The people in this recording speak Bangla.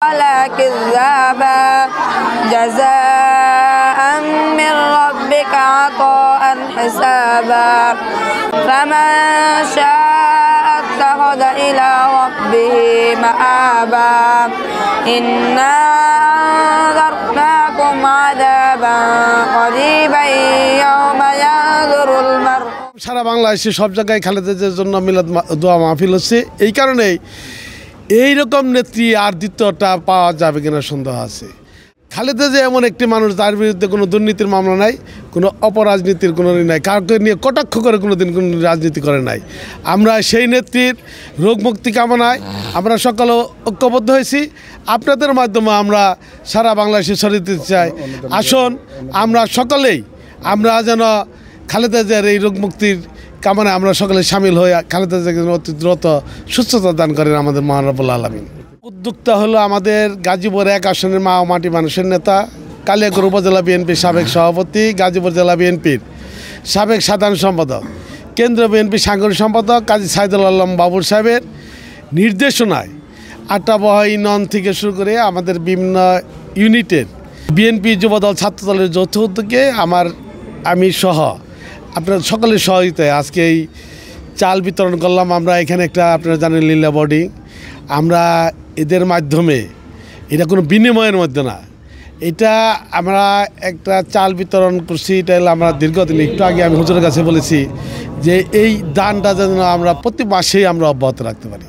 ولا كذابا جزاء من ربك عطاء حسابا فمن شاء اتخذ إلى ربه مآبا إنا أنذرناكم عذابا قريبا يوم ينظر المرء সারা বাংলাদেশে সব জায়গায় খালেদাদের জন্য মিলাদ দোয়া মাহফিল হচ্ছে। এই কারণেই এইরকম নেত্রী আর দ্বিতীয়টা পাওয়া যাবে কিনা সন্দেহ আছে। খালেদা যে এমন একটি মানুষ যার বিরুদ্ধে কোনো দুর্নীতির মামলা নাই, কোনো অপরাজনীতির কোনো নাই, কাউকে নিয়ে কটাক্ষ করে কোনো দিন কোনো রাজনীতি করে নাই। আমরা সেই নেত্রীর রোগমুক্তি কামনায় আমরা সকলে ঐক্যবদ্ধ হয়েছি। আপনাদের মাধ্যমে আমরা সারা বাংলাদেশে ছড়িয়ে দিতে চাই। আসুন আমরা সকলেই আমরা যেন খালেদা জিয়ার এই রোগমুক্তির কামনায় আমরা সকলে সামিল হয়ে খালেদা জিয়াকে অতি দ্রুত সুস্থতা দান করেন আমাদের মহান রব্বুল আলামিন। উদ্যোক্তা হলো আমাদের গাজীপুর 1 আসনের মা ও মাটি মানুষের নেতা, কালিয়াকৈর উপজেলা বিএনপির সাবেক সভাপতি, গাজীপুর জেলা বিএনপির সাবেক সাধারণ সম্পাদক, কেন্দ্রীয় বিএনপির সাংগঠনিক সম্পাদক কাজী সাইদুল আলম বাবুর সাহেবের নির্দেশনায় আট্টাবহ ইউনিয়ন থেকে শুরু করে আমাদের বিভিন্ন ইউনিটের বিএনপি যুবদল ছাত্রদলের যৌথ উদ্যোগে আমি সহ আপনার সকলের সহযোগিতায় আজকে এই চাল বিতরণ করলাম। আমরা এখানে একটা আপনারা জানেন লীলা বডি, আমরা এদের মাধ্যমে এটা কোনো বিনিময়ের মধ্যে না, এটা আমরা একটা চাল বিতরণ করছি। এটা হলো আমরা দীর্ঘদিন, একটু আগে আমি হুজুরের কাছে বলেছি যে এই দানটা যেন আমরা প্রতি মাসেই আমরা অব্যাহত রাখতে পারি।